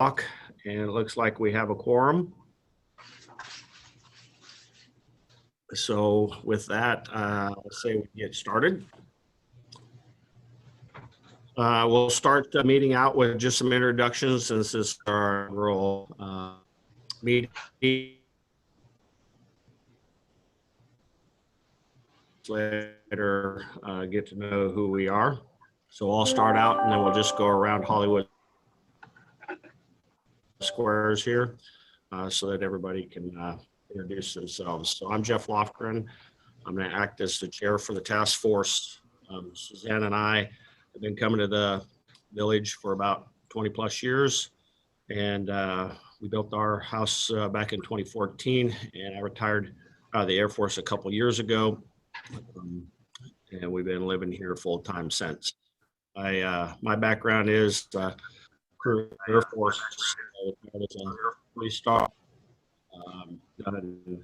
And it looks like we have a quorum. So with that, I'll say we get started. We'll start the meeting out with just some introductions since this is our role meeting. Later, get to know who we are. So I'll start out and then we'll just go around Hollywood Squares here so that everybody can introduce themselves. So I'm Jeff Lofgren. I'm going to act as the chair for the task force. Suzanne and I have been coming to the village for about 20 plus years. And we built our house back in 2014, and I retired out of the Air Force a couple years ago. And we've been living here full time since. My background is career Air Force, three-star, done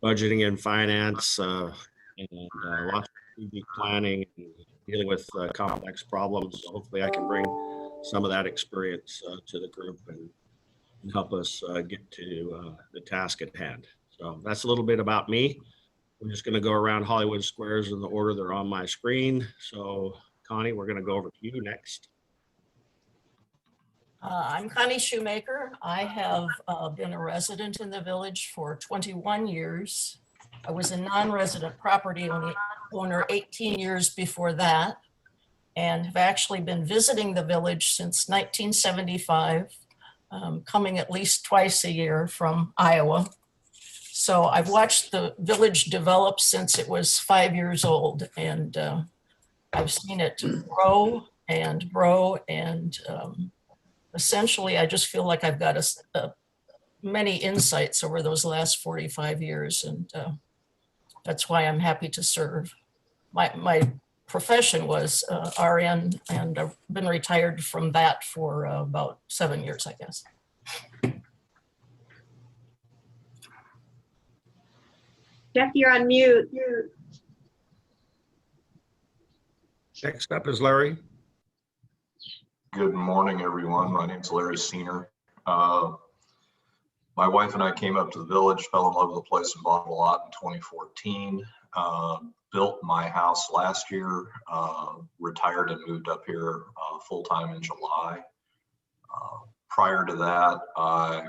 budgeting and finance, and lots of strategic planning and dealing with complex problems. So hopefully I can bring some of that experience to the group and help us get to the task at hand. So that's a little bit about me. We're just going to go around Hollywood Squares in the order they're on my screen. So Connie, we're going to go over to you next. I'm Connie Shoemaker. I have been a resident in the village for 21 years. I was a non-resident property owner 18 years before that, and have actually been visiting the village since 1975, coming at least twice a year from Iowa. So I've watched the village develop since it was 5 years old, and I've seen it grow and grow, and essentially I just feel like I've got many insights over those last 45 years, and that's why I'm happy to serve. My profession was RN, and I've been retired from that for about 7 years, I guess. Jeff, you're on mute. Next up is Larry. Good morning, everyone. My name is Larry Senior. My wife and I came up to the village, fell in love with the place and bought a lot in 2014. Built my house last year, retired and moved up here full-time in July. Prior to that,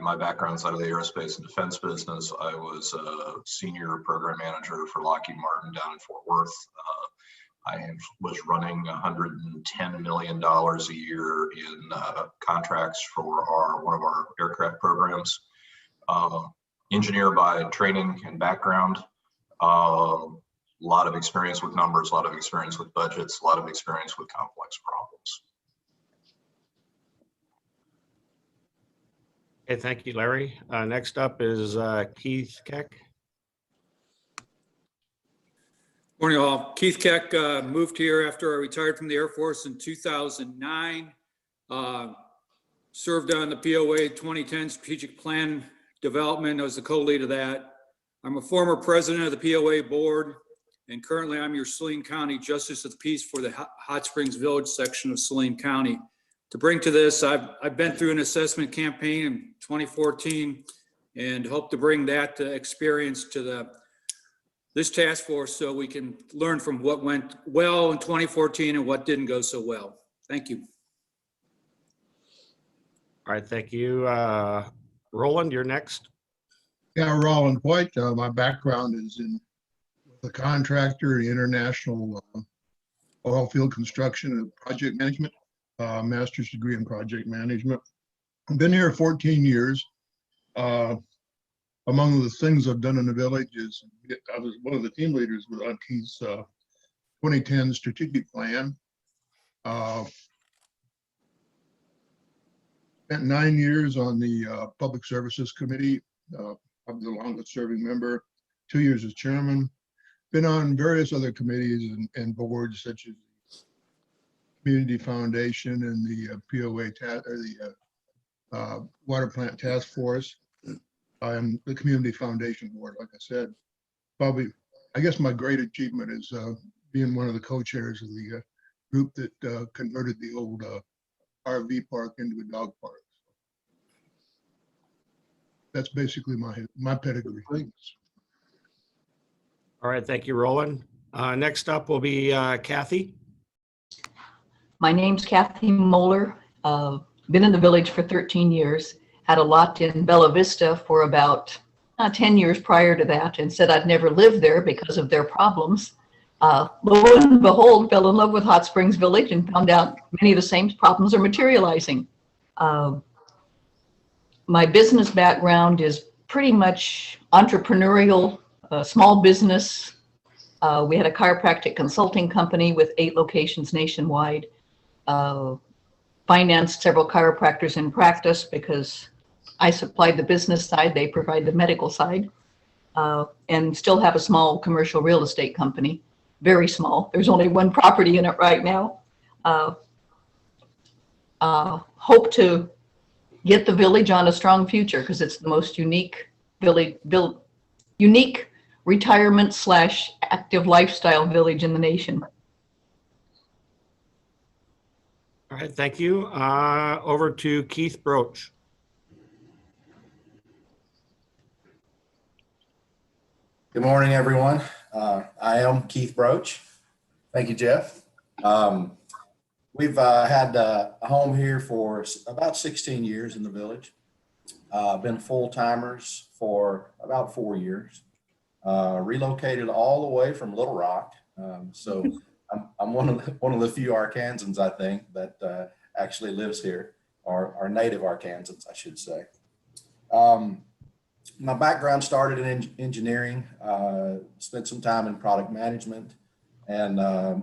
my background's out of the aerospace and defense business. I was a senior program manager for Lockheed Martin down in Fort Worth. I was running $110 million a year in contracts for one of our aircraft programs. Engineer by training and background. A lot of experience with numbers, a lot of experience with budgets, a lot of experience with complex problems. Okay, thank you, Larry. Next up is Keith Keck. Morning all. Keith Keck, moved here after I retired from the Air Force in 2009. Served on the POA 2010 Strategic Plan Development. I was the co-lead of that. I'm a former president of the POA board, and currently I'm your Saline County Justice of the Peace for the Hot Springs Village section of Saline County. To bring to this, I've been through an assessment campaign in 2014 and hope to bring that experience to this task force so we can learn from what went well in 2014 and what didn't go so well. Thank you. All right, thank you. Roland, you're next. Yeah, Roland White. My background is in the contractor, international oil field construction and project management, master's degree in project management. I've been here 14 years. Among the things I've done in the village is I was one of the team leaders with Keith's 2010 strategic plan. Spent 9 years on the Public Services Committee. I'm the longest serving member, 2 years as chairman. Been on various other committees and boards such as Community Foundation and the POA Water Plant Task Force. I'm the Community Foundation Board, like I said. Probably, I guess my great achievement is being one of the co-chairs of the group that converted the old RV park into a dog park. that's basically my pedigree. All right, thank you, Roland. Next up will be Kathy. My name's Kathy Moeller. Been in the village for 13 years. Had a lot in Bella Vista for about 10 years prior to that, and said I'd never live there because of their problems. Lo and behold, fell in love with Hot Springs Village and found out many of the same problems are materializing. My business background is pretty much entrepreneurial, small business. We had a chiropractic consulting company with 8 locations nationwide. Financed several chiropractors in practice because I supplied the business side, they provide the medical side, and still have a small commercial real estate company, very small. There's only 1 property in it right now. Hope to get the village on a strong future because it's the most unique village, unique retirement / active lifestyle village in the nation. All right, thank you. Over to Keith Broach. Good morning, everyone. I am Keith Broach. Thank you, Jeff. We've had a home here for about 16 years in the village. Been full-timers for about 4 years. Relocated all the way from Little Rock. So I'm one of the few Arkansans, I think, that actually lives here, or native Arkansans, I should say. My background started in engineering, spent some time in product management, and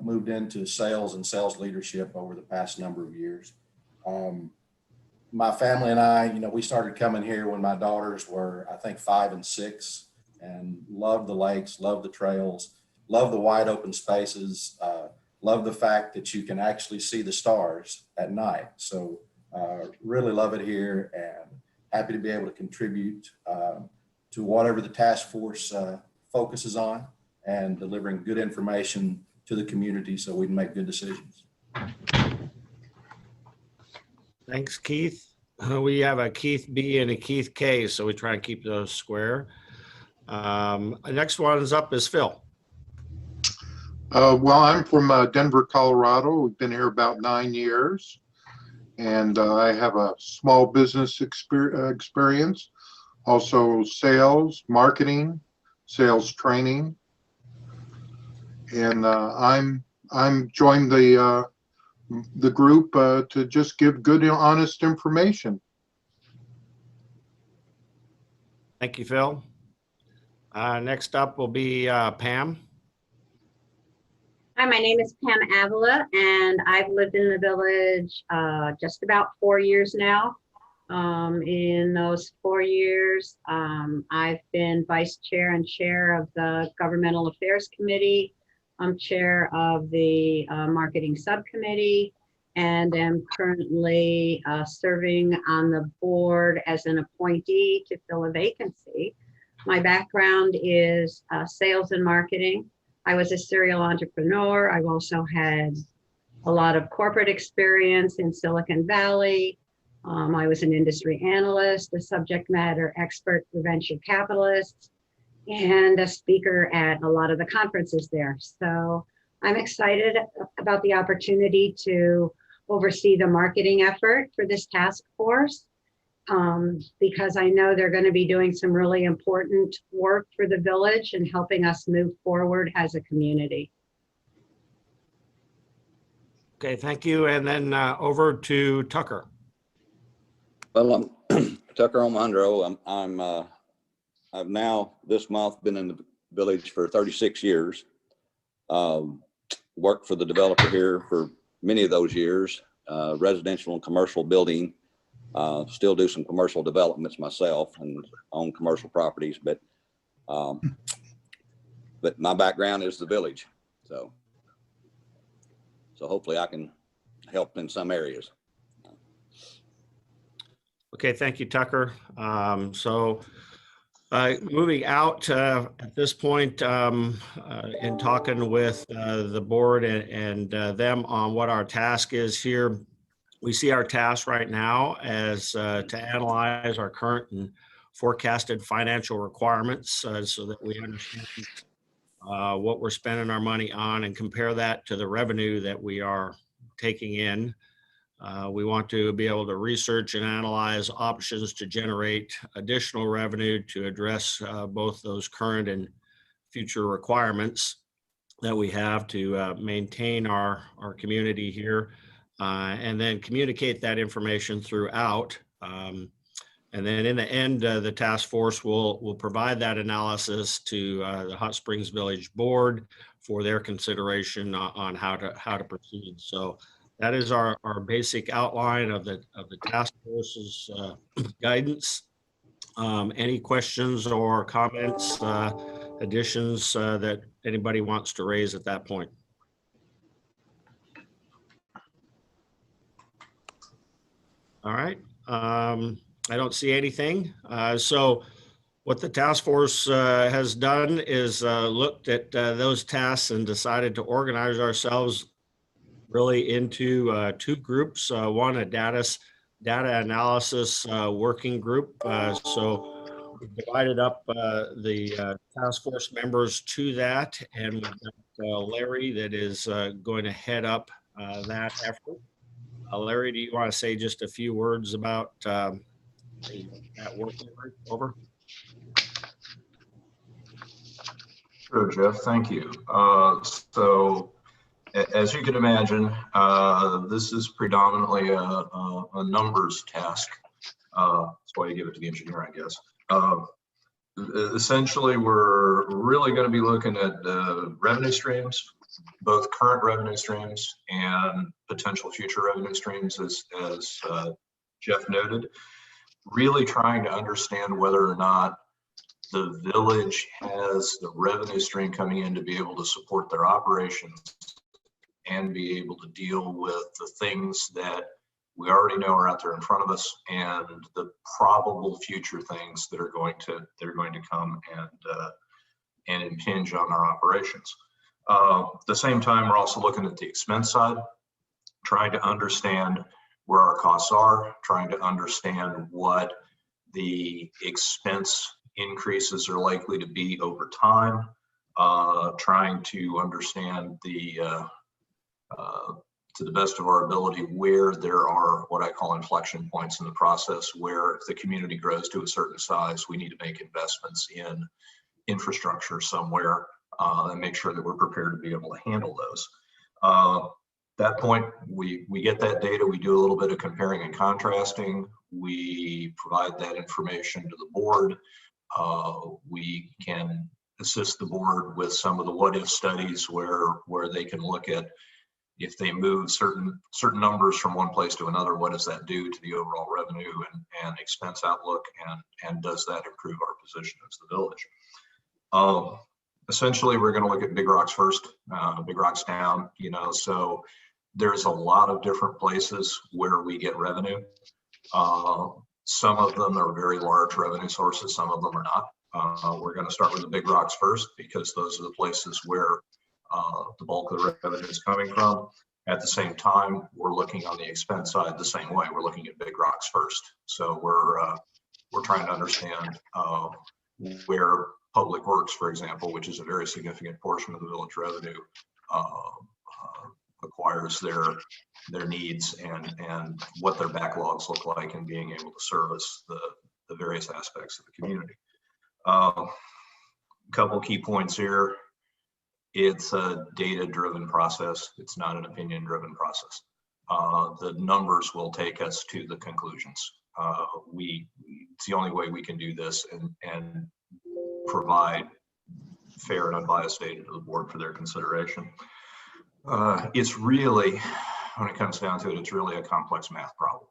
moved into sales and sales leadership over the past number of years. My family and I, we started coming here when my daughters were, I think, 5 and 6, and loved the lakes, loved the trails, loved the wide open spaces, love the fact that you can actually see the stars at night. So really love it here, and happy to be able to contribute to whatever the task force focuses on, and delivering good information to the community so we can make good decisions. Thanks, Keith. We have a Keith B and a Keith K, so we try and keep those square. Next one is up is Phil. Well, I'm from Denver, Colorado. We've been here about 9 years, and I have a small business experience, also sales, marketing, sales training, and I'm joined the group to just give good, honest information. Thank you, Phil. Next up will be Pam. Hi, my name is Pam Avila, and I've lived in the village just about 4 years now. In those 4 years, I've been vice chair and chair of the Governmental Affairs Committee. I'm chair of the marketing subcommittee, and am currently serving on the board as an appointee to fill a vacancy. My background is sales and marketing. I was a serial entrepreneur. I've also had a lot of corporate experience in Silicon Valley. I was an industry analyst, a subject matter expert for venture capitalists, and a speaker at a lot of the conferences there. So I'm excited about the opportunity to oversee the marketing effort for this task force, because I know they're going to be doing some really important work for the village and helping us move forward as a community. Okay, thank you. And then over to Tucker. Well, I'm Tucker Omandro. I've now this month been in the village for 36 years. Worked for the developer here for many of those years, residential and commercial building. Still do some commercial developments myself and own commercial properties, but my background is the village. So hopefully I can help in some areas. Okay, thank you, Tucker. Moving out at this point in talking with the board and them on what our task is here, we see our task right now as to analyze our current and forecasted financial requirements so that we understand what we're spending our money on and compare that to the revenue that we are taking in. We want to be able to research and analyze options to generate additional revenue to address both those current and future requirements that we have to maintain our community here, and then communicate that information throughout. And then in the end, the task force will provide that analysis to the Hot Springs Village Board for their consideration on how to proceed. So that is our basic outline of the task force's guidance. Any questions or comments, additions that anybody wants to raise at that point? All right. I don't see anything. So what the task force has done is looked at those tasks and decided to organize ourselves really into two groups. One, a data analysis working group. So we've divided up the task force members to that, and we've got Larry that is going to head up that effort. Larry, do you want to say just a few words about that working group? Over. Sure, Jeff, thank you. So as you can imagine, this is predominantly a numbers task. That's why you give it to the engineer, I guess. Essentially, we're really going to be looking at revenue streams, both current revenue streams and potential future revenue streams, as Jeff noted. Really trying to understand whether or not the village has the revenue stream coming in to be able to support their operations and be able to deal with the things that we already know are out there in front of us and the probable future things that are going to come and impinge on our operations. At the same time, we're also looking at the expense side, trying to understand where our costs are, trying to understand what the expense increases are likely to be over time, trying to understand to the best of our ability where there are what I call inflection points in the process, where if the community grows to a certain size, we need to make investments in infrastructure somewhere and make sure that we're prepared to be able to handle those. That point, we get that data, we do a little bit of comparing and contrasting, we provide that information to the board. We can assist the board with some of the what if studies where they can look at if they move certain numbers from one place to another, what does that do to the overall revenue and expense outlook, and does that improve our position as the village? Essentially, we're going to look at Big Rocks first, Big Rocks down, so there's a lot of different places where we get revenue. Some of them are very large revenue sources, some of them are not. We're going to start with the Big Rocks first because those are the places where the bulk of the revenue is coming from. At the same time, we're looking on the expense side the same way. We're looking at Big Rocks first. So we're trying to understand where Public Works, for example, which is a very significant portion of the village revenue, acquires their needs and what their backlogs look like and being able to service the various aspects of the community. A couple key points here. It's a data-driven process. It's not an opinion-driven process. The numbers will take us to the conclusions. It's the only way we can do this and provide fair and unbiased data to the board for their consideration. It's really, when it comes down to it, it's really a complex math problem.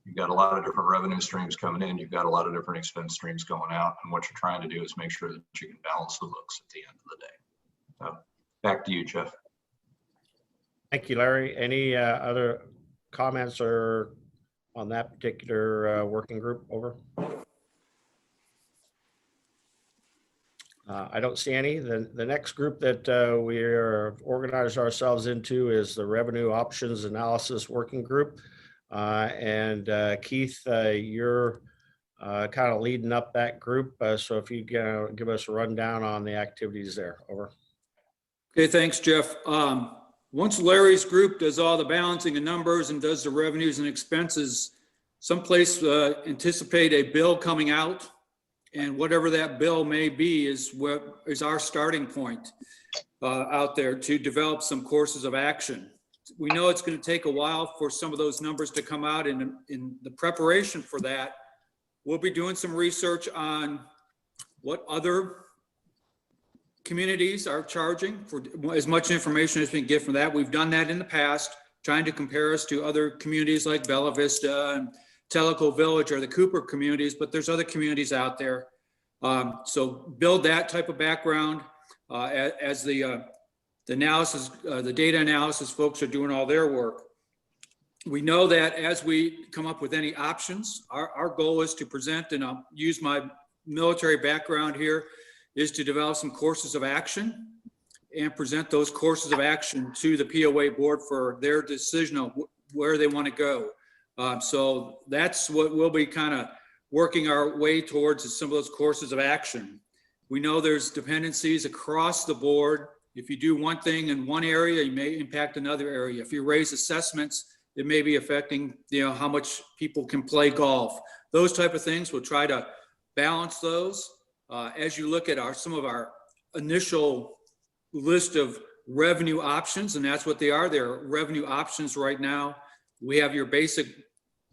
You've got a lot of different revenue streams coming in. You've got a lot of different expense streams going out. And what you're trying to do is make sure that you can balance the books at the end of the day. So back to you, Jeff. Thank you, Larry. Any other comments or on that particular working group? Over. I don't see any. The next group that we are organized ourselves into is the Revenue Options Analysis Working Group. And Keith, you're kind of leading up that group. So if you give us a rundown on the activities there, over. Okay, thanks, Jeff. Once Larry's group does all the balancing of numbers and does the revenues and expenses, someplace anticipate a bill coming out, and whatever that bill may be is what is our starting point out there to develop some courses of action. We know it's going to take a while for some of those numbers to come out, and in the preparation for that, we'll be doing some research on what other communities are charging for as much information as we can get from that. We've done that in the past, trying to compare us to other communities like Bella Vista and Tellico Village or the Cooper communities, but there's other communities out there. So build that type of background as the analysis, the data analysis folks are doing all their work. We know that as we come up with any options, our goal is to present, and I'll use my military background here, is to develop some courses of action and present those courses of action to the POA board for their decision of where they want to go. So that's what we'll be kind of working our way towards, is some of those courses of action. We know there's dependencies across the board. If you do one thing in one area, you may impact another area. If you raise assessments, it may be affecting, how much people can play golf. Those type of things, we'll try to balance those. As you look at some of our initial list of revenue options, and that's what they are. They're revenue options right now. We have your basic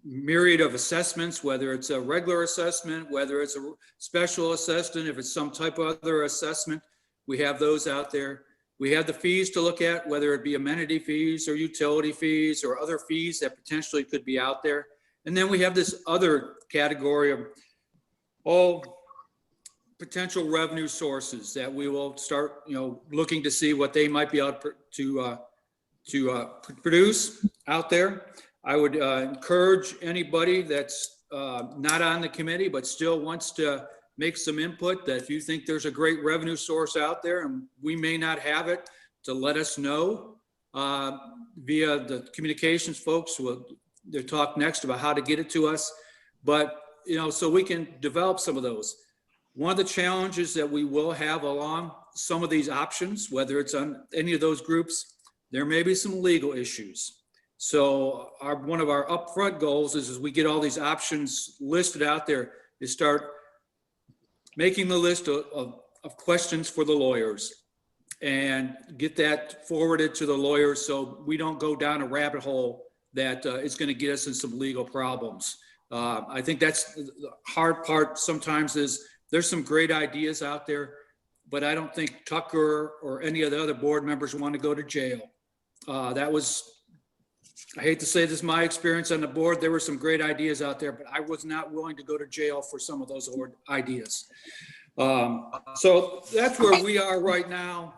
myriad of assessments, whether it's a regular assessment, whether it's a special assessment, if it's some type of other assessment, we have those out there. We have the fees to look at, whether it be amenity fees or utility fees or other fees that potentially could be out there. And then we have this other category of all potential revenue sources that we will start, looking to see what they might be able to produce out there. I would encourage anybody that's not on the committee but still wants to make some input, that if you think there's a great revenue source out there and we may not have it, to let us know via the communications folks. They'll talk next about how to get it to us, but so we can develop some of those. One of the challenges that we will have along some of these options, whether it's on any of those groups, there may be some legal issues. So one of our upfront goals is, as we get all these options listed out there, is start making the list of questions for the lawyers and get that forwarded to the lawyers, so we don't go down a rabbit hole that is going to get us in some legal problems. I think that's the hard part sometimes, is there's some great ideas out there, but I don't think Tucker or any of the other board members want to go to jail. I hate to say this, my experience on the board, there were some great ideas out there, but I was not willing to go to jail for some of those ideas. So that's where we are right now.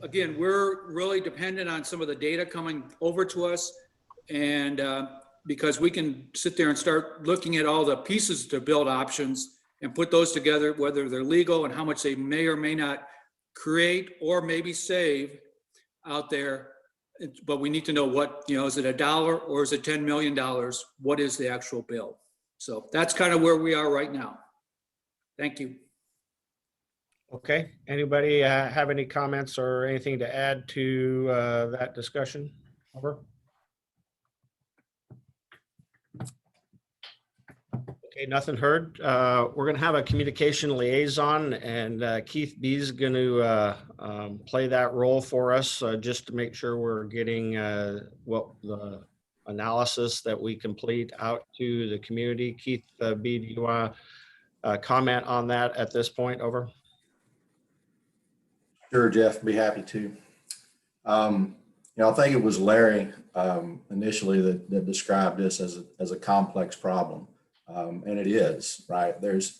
Again, we're really dependent on some of the data coming over to us, and because we can sit there and start looking at all the pieces to build options and put those together, whether they're legal and how much they may or may not create or maybe save out there. But we need to know what, is it $1 or is it $10 million? What is the actual bill? So that's kind of where we are right now. Thank you. Okay. Anybody have any comments or anything to add to that discussion? Over. Okay, nothing heard. We're going to have a communication liaison, and Keith B is going to play that role for us, just to make sure we're getting what the analysis that we complete out to the community. Keith B, do you want to comment on that at this point? Over. Sure, Jeff, be happy to. I think it was Larry initially that described this as a complex problem. And it is, right? There's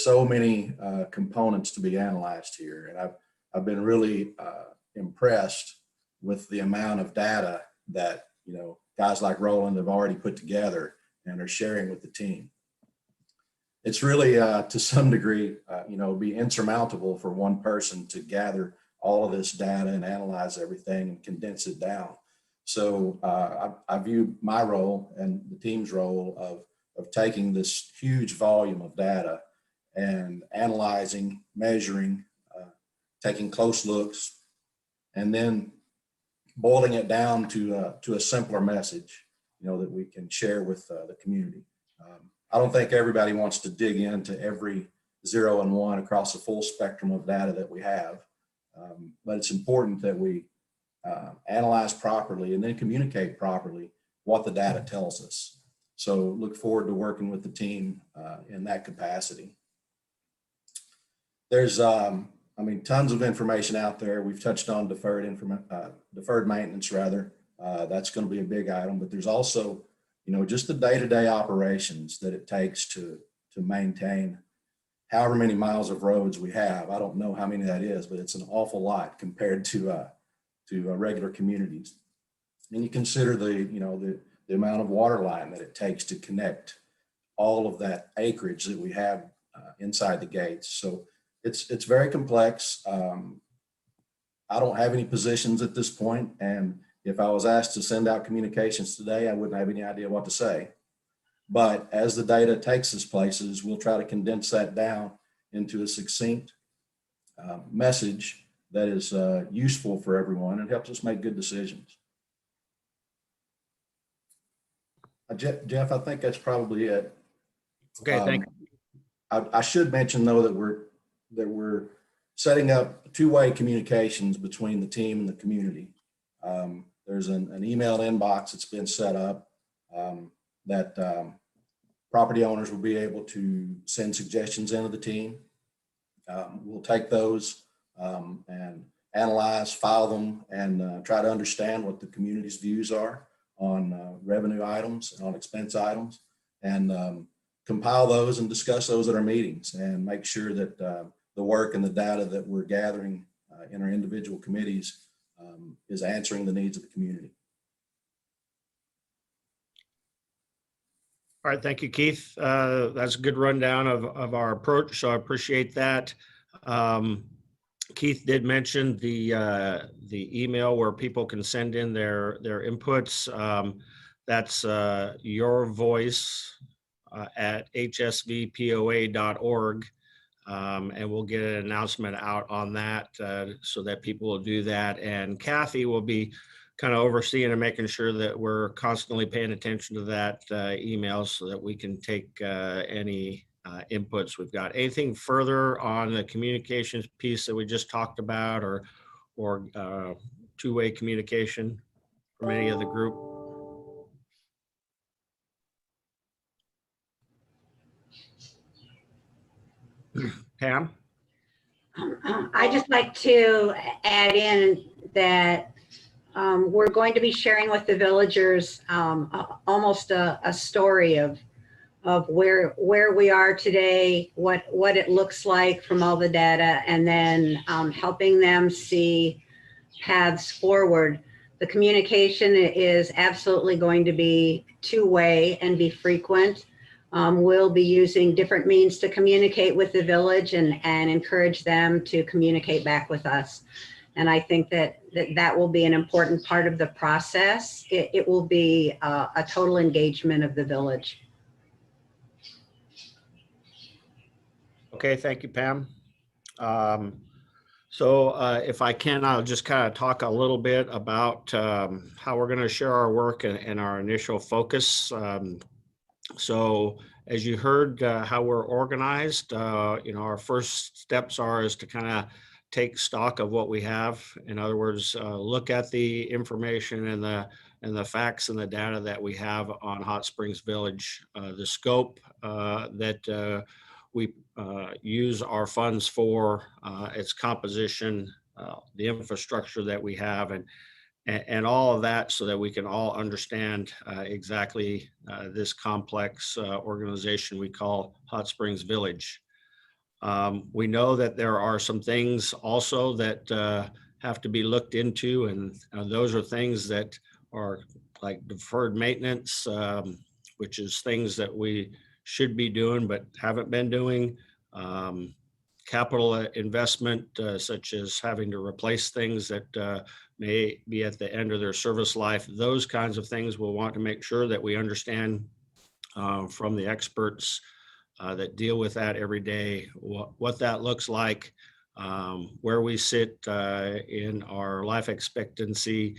so many components to be analyzed here. And I've been really impressed with the amount of data that, guys like Roland have already put together and are sharing with the team. It's really, to some degree, be insurmountable for one person to gather all of this data and analyze everything and condense it down. So I view my role and the team's role of of taking this huge volume of data and analyzing, measuring, taking close looks, and then boiling it down to a simpler message, that we can share with the community. I don't think everybody wants to dig into every 0 and 1 across the full spectrum of data that we have, but it's important that we analyze properly and then communicate properly what the data tells us. So look forward to working with the team in that capacity. There's, tons of information out there. We've touched on deferred maintenance rather. That's going to be a big item, but there's also, just the day-to-day operations that it takes to maintain however many miles of roads we have. I don't know how many that is, but it's an awful lot compared to regular communities. And you consider the amount of water line that it takes to connect all of that acreage that we have inside the gates. So it's very complex. I don't have any positions at this point, and if I was asked to send out communications today, I wouldn't have any idea what to say. But as the data takes us places, we'll try to condense that down into a succinct message that is useful for everyone and helps us make good decisions. Jeff, I think that's probably it. Okay, thank you. I should mention though that we're setting up two-way communications between the team and the community. There's an email inbox that's been set up that property owners will be able to send suggestions into the team. We'll take those and analyze, file them, and try to understand what the community's views are on revenue items and on expense items, and compile those and discuss those at our meetings and make sure that the work and the data that we're gathering in our individual committees is answering the needs of the community. All right, thank you, Keith. That's a good rundown of our approach, so I appreciate that. Keith did mention the email where people can send in their inputs. That's your voice at hsvpoa.org. And we'll get an announcement out on that so that people will do that. And Kathy will be kind of overseeing and making sure that we're constantly paying attention to that email so that we can take any inputs we've got. Anything further on the communications piece that we just talked about, or two-way communication from any of the group? Pam? I just like to add in that we're going to be sharing with the villagers almost a story of where we are today, what it looks like from all the data, and then helping them see paths forward. The communication is absolutely going to be two-way and be frequent. We'll be using different means to communicate with the village and encourage them to communicate back with us. And I think that will be an important part of the process. It will be a total engagement of the village. Okay, thank you, Pam. So if I can, I'll just kind of talk a little bit about how we're going to share our work and our initial focus. So as you heard how we're organized, our first steps is to kind of take stock of what we have. In other words, look at the information and the facts and the data that we have on Hot Springs Village, the scope that we use our funds for, its composition, the infrastructure that we have, and all of that, so that we can all understand exactly this complex organization we call Hot Springs Village. We know that there are some things also that have to be looked into, and those are things that are like deferred maintenance, which is things that we should be doing but haven't been doing. Capital investment, such as having to replace things that may be at the end of their service life. Those kinds of things we'll want to make sure that we understand from the experts that deal with that every day, what that looks like, where we sit in our life expectancy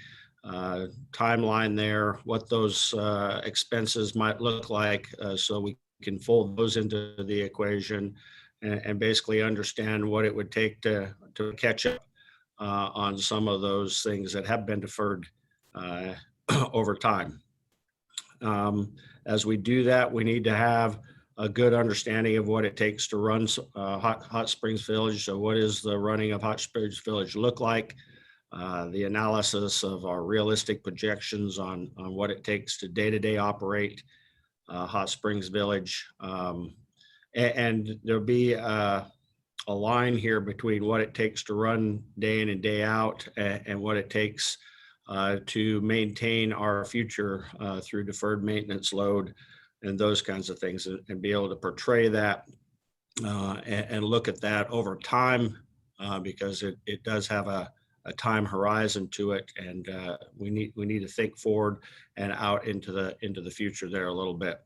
timeline there, what those expenses might look like, so we can fold those into the equation and basically understand what it would take to catch up on some of those things that have been deferred over time. As we do that, we need to have a good understanding of what it takes to run Hot Springs Village. So what is the running of Hot Springs Village look like? The analysis of our realistic projections on what it takes to day-to-day operate Hot Springs Village. And there'll be a line here between what it takes to run day in and day out and what it takes to maintain our future through deferred maintenance load and those kinds of things, and be able to portray that and look at that over time, because it does have a time horizon to it, and we need to think forward and out into the future there a little bit.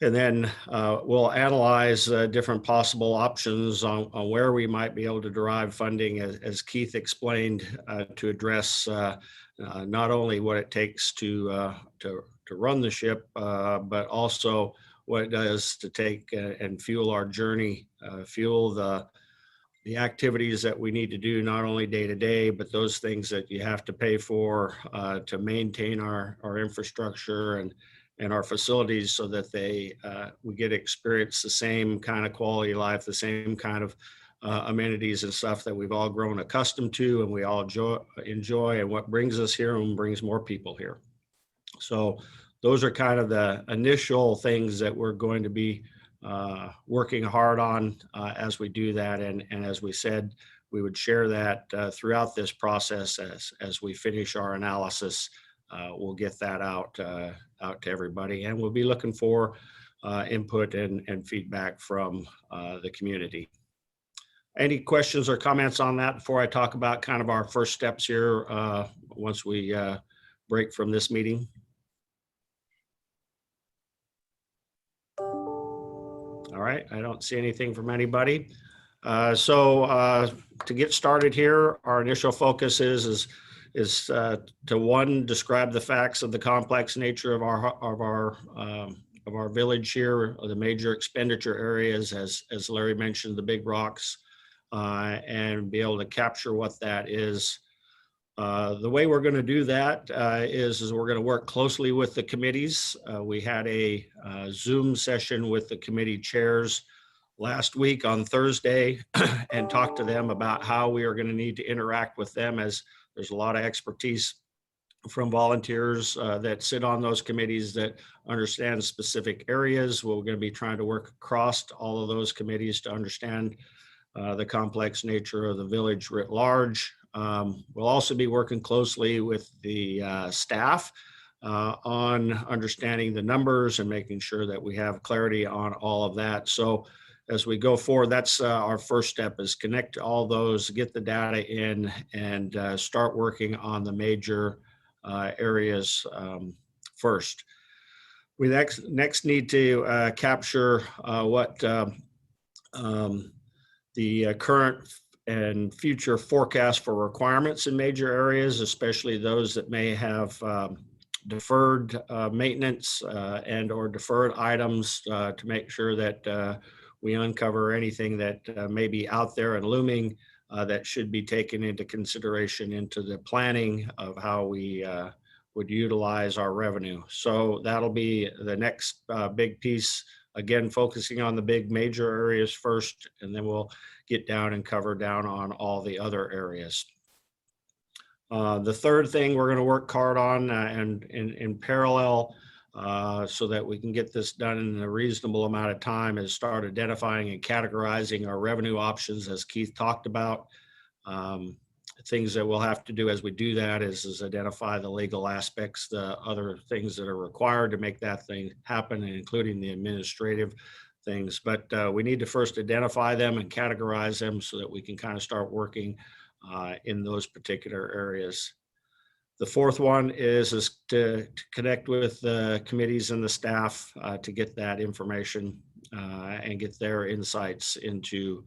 And then we'll analyze different possible options on where we might be able to derive funding, as Keith explained, to address not only what it takes to run the ship, but also what it does to take and fuel our journey, fuel the activities that we need to do, not only day to day, but those things that you have to pay for to maintain our infrastructure and our facilities, so that we get to experience the same kind of quality of life, the same kind of amenities and stuff that we've all grown accustomed to and we all enjoy, and what brings us here and brings more people here. So those are kind of the initial things that we're going to be working hard on as we do that. And as we said, we would share that throughout this process as we finish our analysis. We'll get that out to everybody, and we'll be looking for input and feedback from the community. Any questions or comments on that before I talk about kind of our first steps here once we break from this meeting? All right, I don't see anything from anybody. So to get started here, our initial focus is to one, describe the facts of the complex nature of our village here, the major expenditure areas, as Larry mentioned, the big rocks, and be able to capture what that is. The way we're going to do that is we're going to work closely with the committees. We had a Zoom session with the committee chairs last week on Thursday and talked to them about how we are going to need to interact with them, as there's a lot of expertise from volunteers that sit on those committees that understand specific areas. We're going to be trying to work across all of those committees to understand the complex nature of the village writ large. We'll also be working closely with the staff on understanding the numbers and making sure that we have clarity on all of that. So as we go forward, that's our first step, is connect all those, get the data in, and start working on the major areas first. We next need to capture what the current and future forecast for requirements in major areas, especially those that may have deferred maintenance and or deferred items, to make sure that we uncover anything that may be out there and looming that should be taken into consideration into the planning of how we would utilize our revenue. So that'll be the next big piece, again, focusing on the big major areas first, and then we'll get down and cover down on all the other areas. The third thing we're going to work hard on and in parallel so that we can get this done in a reasonable amount of time is start identifying and categorizing our revenue options, as Keith talked about. Things that we'll have to do as we do that is identify the legal aspects, the other things that are required to make that thing happen, including the administrative things. But we need to first identify them and categorize them so that we can kind of start working in those particular areas. The fourth one is to connect with the committees and the staff to get that information and get their insights into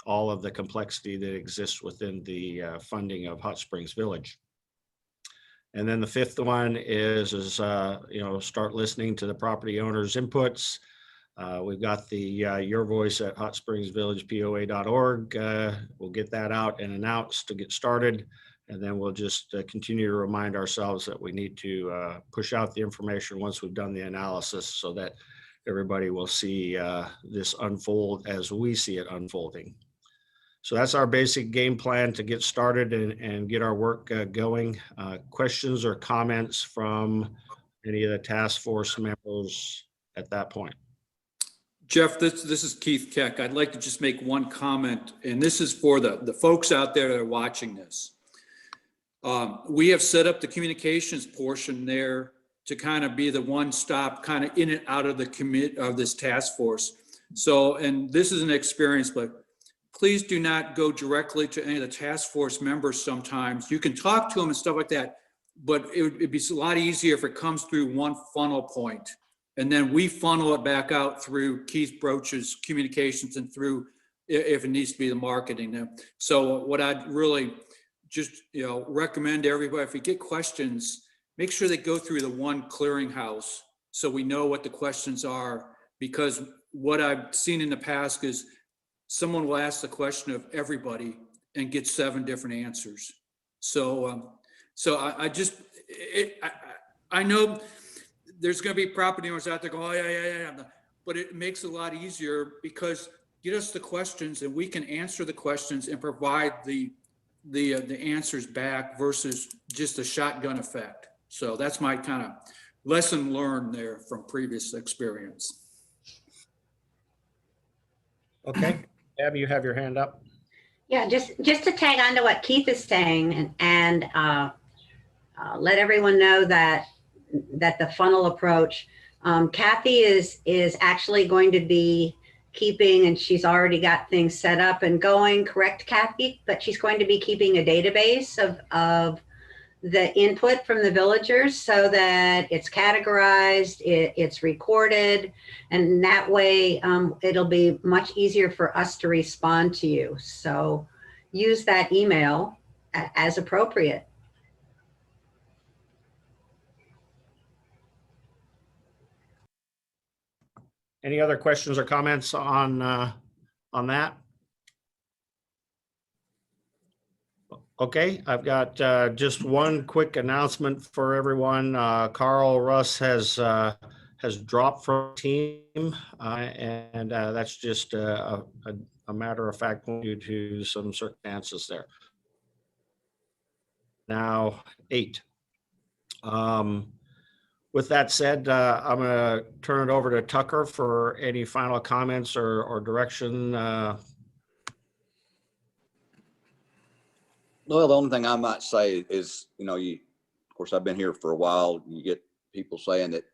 all of the complexity that exists within the funding of Hot Springs Village. And then the fifth one is start listening to the property owners' inputs. We've got the Your Voice at hotspringsvillagepoa.org. We'll get that out and announced to get started. And then we'll just continue to remind ourselves that we need to push out the information once we've done the analysis so that everybody will see this unfold as we see it unfolding. So that's our basic game plan to get started and get our work going. Questions or comments from any of the task force members at that point? Jeff, this is Keith Keck. I'd like to just make one comment, and this is for the folks out there that are watching this. We have set up the communications portion there to kind of be the one-stop kind of in and out of this task force. So, and this is an experience, but please do not go directly to any of the task force members sometimes. You can talk to them and stuff like that, but it'd be a lot easier if it comes through one funnel point. And then we funnel it back out through Keith Broach's communications and through, if it needs to be, the marketing. So what I'd really just recommend to everybody, if you get questions, make sure they go through the one clearinghouse so we know what the questions are. Because what I've seen in the past is someone will ask the question of everybody and get 7 different answers. So, I know there's going to be property owners out there going, oh yeah, but it makes it a lot easier because get us the questions and we can answer the questions and provide the answers back versus just a shotgun effect. So that's my kind of lesson learned there from previous experience. Okay, Abby, you have your hand up. Yeah, just to tag on to what Keith is saying and let everyone know that the funnel approach, Kathy is actually going to be keeping, and she's already got things set up and going, correct, Kathy? But she's going to be keeping a database of the input from the villagers so that it's categorized, it's recorded, and that way it'll be much easier for us to respond to you. So use that email as appropriate. Any other questions or comments on that? Okay, I've got just one quick announcement for everyone. Carl Russ has dropped from the team, and that's just a matter of fact due to some circumstances there. Now 8. With that said, I'm going to turn it over to Tucker for any final comments or direction. Well, the only thing I might say is, of course, I've been here for a while. You get people saying that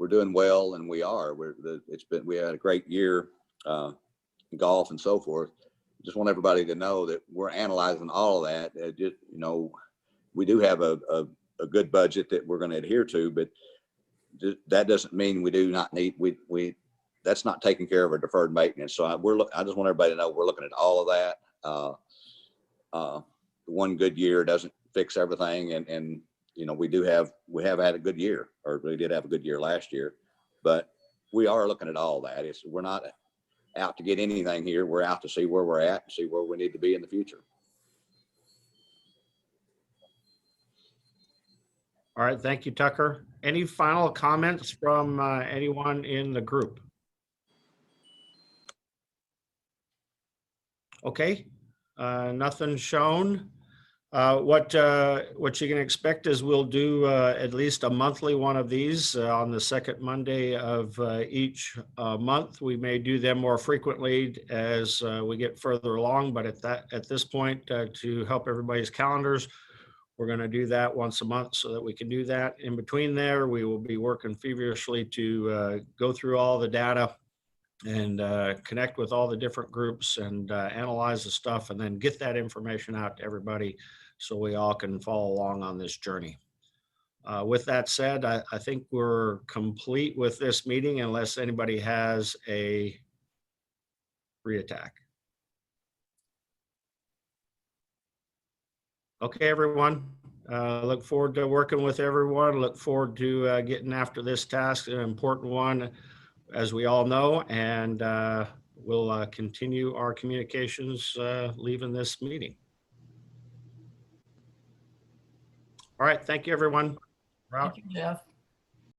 we're doing well, and we are. We had a great year, in golf and so forth. Just want everybody to know that we're analyzing all of that. We do have a good budget that we're going to adhere to, but that doesn't mean we do not need, that's not taking care of our deferred maintenance. So I just want everybody to know we're looking at all of that. One good year doesn't fix everything. And we have had a good year, or we did have a good year last year, but we are looking at all that. We're not out to get anything here. We're out to see where we're at and see where we need to be in the future. All right, thank you, Tucker. Any final comments from anyone in the group? Okay, nothing shown. What you can expect is we'll do at least a monthly one of these on the second Monday of each month. We may do them more frequently as we get further along, but at this point, to help everybody's calendars, we're going to do that once a month so that we can do that. In between there, we will be working feverishly to go through all the data and connect with all the different groups and analyze the stuff and then get that information out to everybody so we all can follow along on this journey. With that said, I think we're complete with this meeting unless anybody has a re-attack. Okay, everyone. Look forward to working with everyone. Look forward to getting after this task, an important one, as we all know, and we'll continue our communications leaving this meeting. All right, thank you, everyone. We're out. Thank you, Jeff.